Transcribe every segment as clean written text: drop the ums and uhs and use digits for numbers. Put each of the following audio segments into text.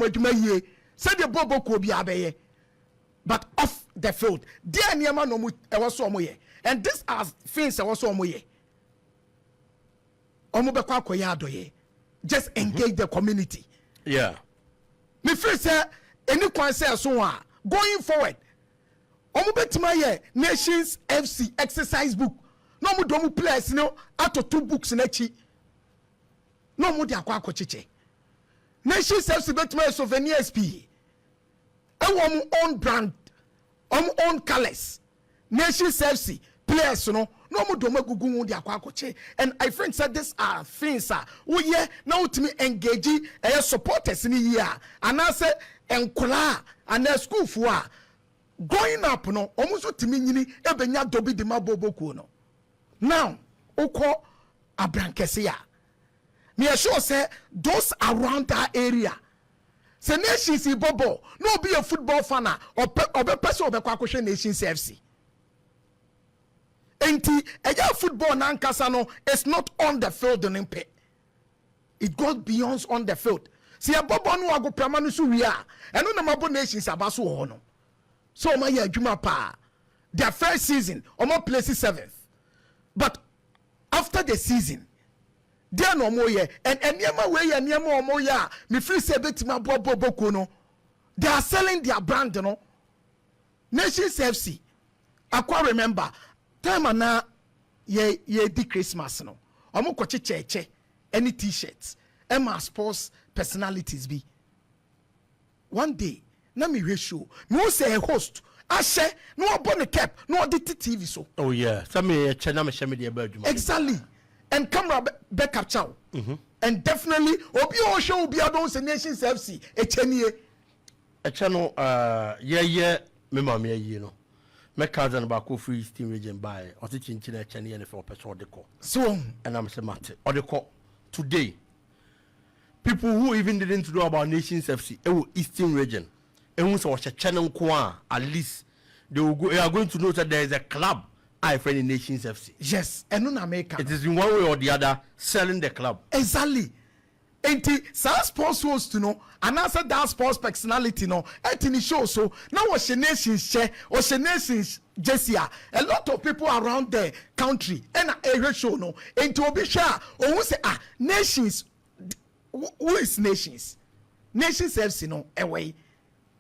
adwuma yie said the bobo ko bi abeye but off the field there niema no mu ewo so omo ye and this are things ewo so omo ye omo be kwa akoye adoye just engage the community me feel say any kwan say so a going forward omo betima ye Nations FC exercise book no mu do mu players no ato 2 books na chi no mu de akwa akocheche Nations FC betima ye souvenir SP e wo own brand own colors Nations FC players no mu do magugu mu de akwa akoche and I think said this are things wo ye na utimi engage supporters ni here and I say enkola and school for growing up no omuso timi nyini ebenya dobi de maboboku no now oko abrankese ya me sure say those around that area say Nations bobo no be a football fan or person obekwa akohwe Nations FC enti eja football na nkasa no is not on the field no mpe it goes beyond on the field see a bobo no ago prama no so wi a eno na mabo Nations abaso ho no so my adwuma pa their first season omo place 7th but after the season there no more ye and niema we ye niema omo ya me free say betima bobo no they are selling their brand no Nations FC akwa remember time na ye di Christmas no omo koche cheche any t-shirts Emma sports personalities be one day na me show me say a host ashe no abon the cap no the TV so oh yeah some me channel me share me the about exactly and camera back capture and definitely obi o show obi adon say Nations FC e channel yeah me mama ye no me cousin ba ko free steam region buy o ti chinchin e channel ye for person de ko so and I'm say mate o de ko today people who even didn't know about Nations FC Eastern region and so channel at least they are going to know that there is a club I friend in Nations FC. Yes, and no America. It is in one way or the other selling the club. Exactly. And some sports host to know, and answer that sports personality no. And in the show so now was Nations share or Nations Jessia. A lot of people around the country and a show no. And to be sure, or who say Nations. Who is Nations? Nations FC no away.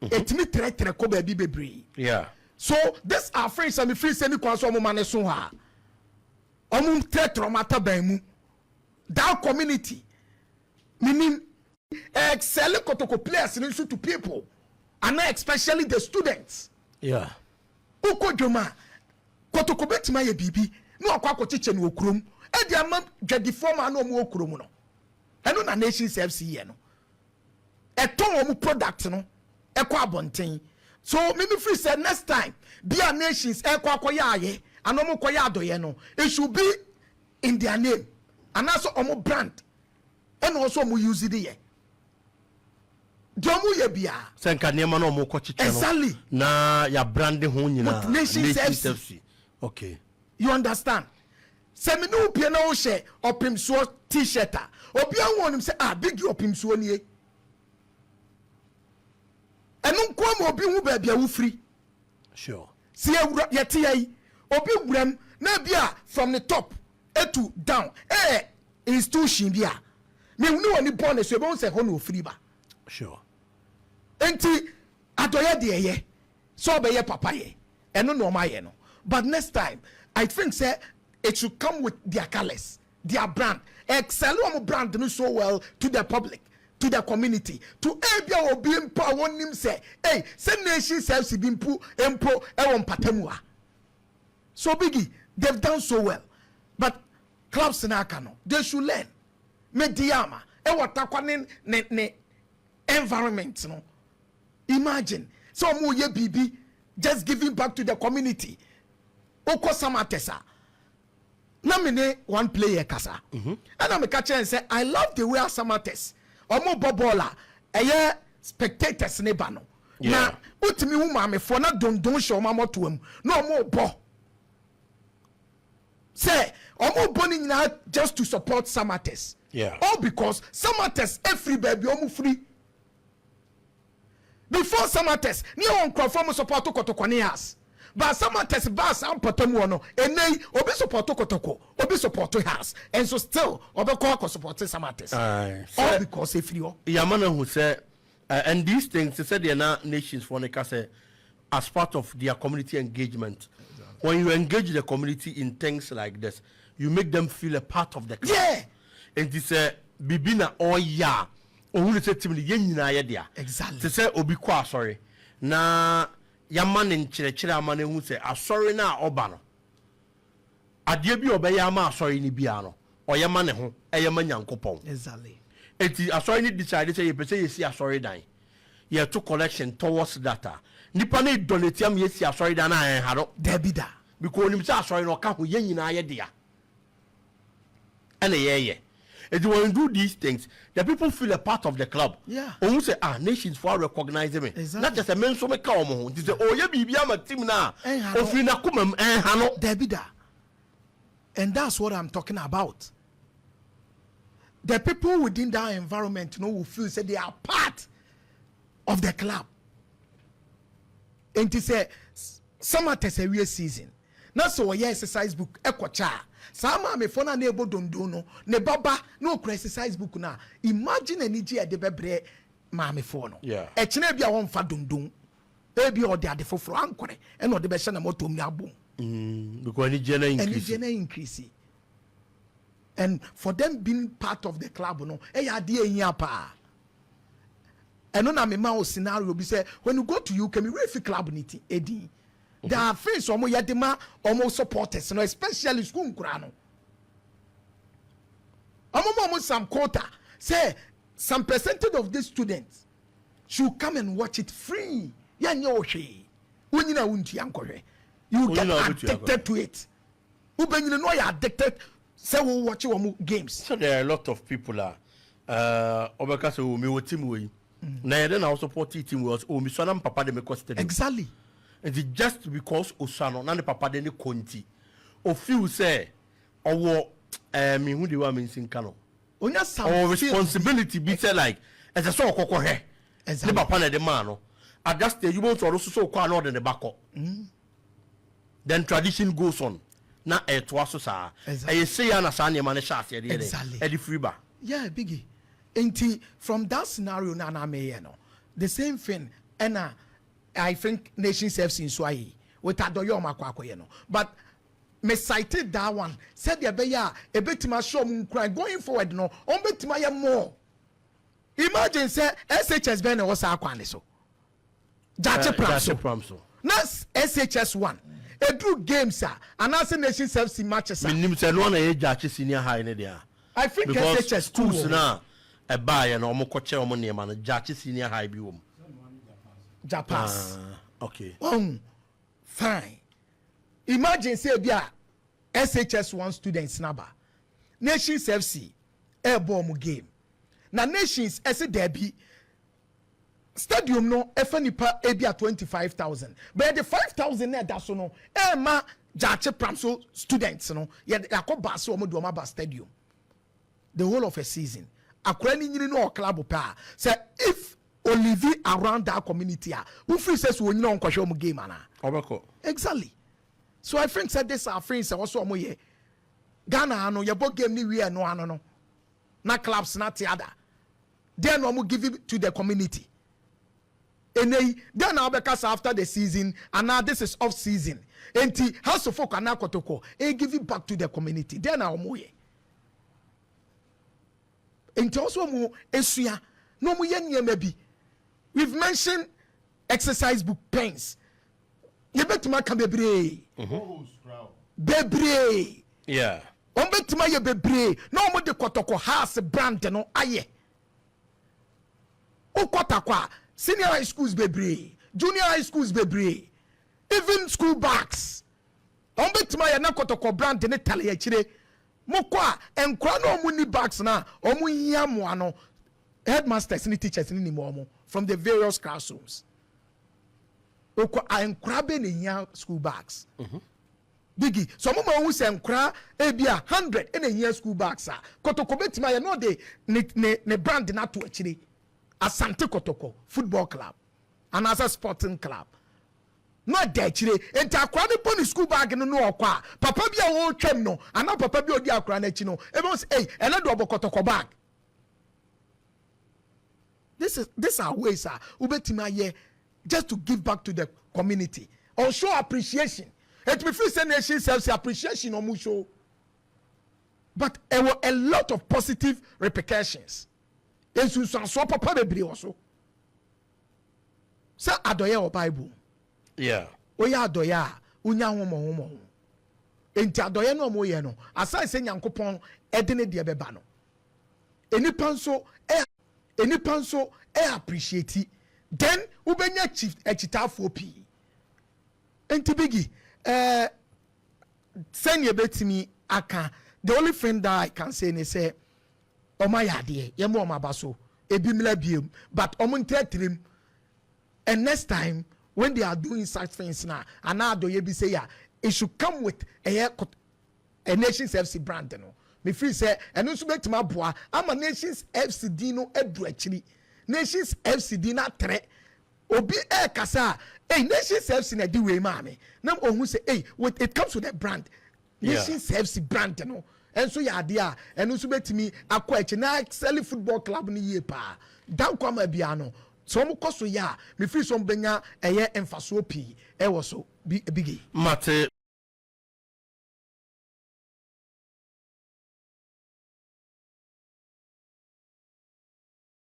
Etimi tre ko ba bi bebre. Yeah. So this are friends and free send kwa so mo mane so ha. Omu tre traumata ban mu. That community meaning excel kotoko players in to people and especially the students. Yeah. Uko joma kotoko betima ye bibi no akwa kochiche no okrom. E dia ma dwadi forma na omu okrom no. Eno na Nations FC ye no. Eton omu product no. Ekwa abonten so me free say next time be a Nations ekwa akoya aye anomo koya adoye no it should be in their name and also omo brand and also omo use it here domu ye bia senka niema no omo kochiche no exactly na ya brand ho nyina Nations FC okay you understand say me no pie na wo share Opemsuo t-shirt obi anwo nim say big Opemsuo nie enu nko obi hu ba bia wo free sure see yete yi obi wuram na bia from the top to down institution bia me hu no ni born so be say ho no free ba sure enti adoye de ye so be ye papa ye enu no ma ye no but next time I think say it should come with their colors their brand excel on brand no so well to the public to the community to ebia obi mpa wonim say say Nations FC bimpu empo e patamua so biggie they've done so well but clubs na aka no they should learn mediama e watakwa ne environment no imagine so mo ye bibi just giving back to the community oko samatesa na me one player kasa and I'm catch and say I love the way Samates omo bobola eye spectators ne ba no na utimi hu maame fo na dondon show mamoto am na omo bo say omo bo ni nyina just to support Samates yeah all because Samates every baby omo free before summer test ni on crofom support kotokonias but summer test bas am potamu no enei obi support kotoko obi support house and so still obi ko support summer test all because if you yamana who say and these things they said they are not nations for say as part of their community engagement. Exactly. When you engage the community in things like this, you make them feel a part of the club. Yeah. And this bibina all ya who say to me yen exactly. To say obi kwa sorry. Na yaman in chire man who say sorry na obano. Adie bi obeya ma sorry ni biano. Or yaman ho e yaman yankopon. Exactly. Eti sorry ni decide say you say you see sorry die. You have to collection towards data. Nipa ne donate am yesi asori da na en haro debida because nim say asori no ka ho yen nyina ye dia ene ye and when you do these things the people feel a part of the club. Yeah, who say nations for recognize me. Exactly. Not just a men so me ka omo ho say oh ye bibia ma team na ofri na komam en hano debida. And that's what I'm talking about. The people within that environment will feel say they are part of the club. And to say summer test a season. Na so ye exercise book ekocha. Sama me phone na ebo dondo no ne baba no exercise book na. Imagine eniji e de bebre ma me phone no. Yeah. E kine bia won fa dondon. E bi o de ade foforo ankore. E no de be hye na motom ni abom. Because eniji na increase. And for them being part of the club no, e ya de ehia pa. And on a memo scenario be say when you go to UK me refi club niti edi there are friends omo yadema omo supporters no especially school nkura no omo some quota say some percentage of these students should come and watch it free ya nye ohwe wonyina wuntu yankɔhwɛ you get addicted to it ubenyina no ya addicted say we watch omo games. So there are a lot of people obeka say o me wo team we na then I support team was mi so na papa de me costed exactly and just because Osano na the papa de ne konti o feel say owo me hu de wa me nsinka no onya some or responsibility be say like as a so kokko he exactly the papa na de man no at that stage you want to so kwa no de ne bako then tradition goes on na to aso sa e say ya na sa ne man sha ase de e di free ba yeah biggie. From that scenario na me no the same thing and I think Nations FC in Swahili with Adoyo Makwakoye no but me cited that one said the beya a betima show cry going forward no on betima ya more imagine say SHS Ben was akwane so Jache Pramso nas SHS1 e do games and as Nations FC matches minim say no na e Jache senior high ne dia I think SHS schools na e buy na omo koche omo ne ma na Jache senior high bi wom Japan. Okay. Fine. Imagine say bia SHS1 students number. Nations FC airborne game. Na Nations ese derby stadium no efa nipa ebia 25,000. But the 5,000 na da so no e ma Jache Pramso students no ye akoba so omo do omo ba stadium. The whole of a season. Akura ni nyini no club pa. Say if Olivier around that community who free says we know on game exactly. So I think said this our friends also mo Ghana no your game ni we no na clubs not the other then no give it to the community and then now because after the season and now this is off season and house of folk and now kotoko give it back to the community then now mo and also mo esuya no mo ye maybe. We've mentioned exercise book pens. You bet my can bebre. Bebre. Yeah. On bet my bebre. No more the kotoko has a brand no aye. O kotakwa senior high schools bebre, junior high schools bebre, even school bags. On bet my na kotoko brand in Italy chire. Mokwa enkwa no muni bags na omu yamu ano. Headmasters and teachers in the from the various classrooms. I'm crabbing in your school bags. Biggie, some of who say cra ebia 100 in a year school bags. Kotoko betima no de ne brand na to actually Asante Kotoko Football Club. and as a sporting club. No dechire enti akwa ne poni school bag no no okwa papa bia wo twem no ana papa bia odi akwa na chi no e be say hey ene do obokotoko bag. This are ways ubetima ye just to give back to the community or show appreciation. It me feel say nation self appreciation or show, but there were a lot of positive repercussions. Ensu so papa bebre also. Say adoye o Bible. Yeah. Oya adoya unya homo. Enti adoye no mo ye no asai se Nyankopon edene de beba no. Enipa nso appreciate then ubenya chief echitafo pi enti bigi send betimi aka the only friend that I can say is say oma yade ye mo oma baso ebimla biem but omo ntretrim and next time when they are doing such things now and now do ye be say ya it should come with a Nations FC brand no me free say eno so betima boa ama Nations FCD no edu akiri Nations FCD na tre obi kasa Nations FC na di we ma me na ohun say with it comes with a brand Nations FC brand no enso ya ade a eno so betimi akwa achi na Excel Football Club ni ye pa dan kwama bia no so mo koso ya me free so benya eye emfaso pi e wo so bigi mate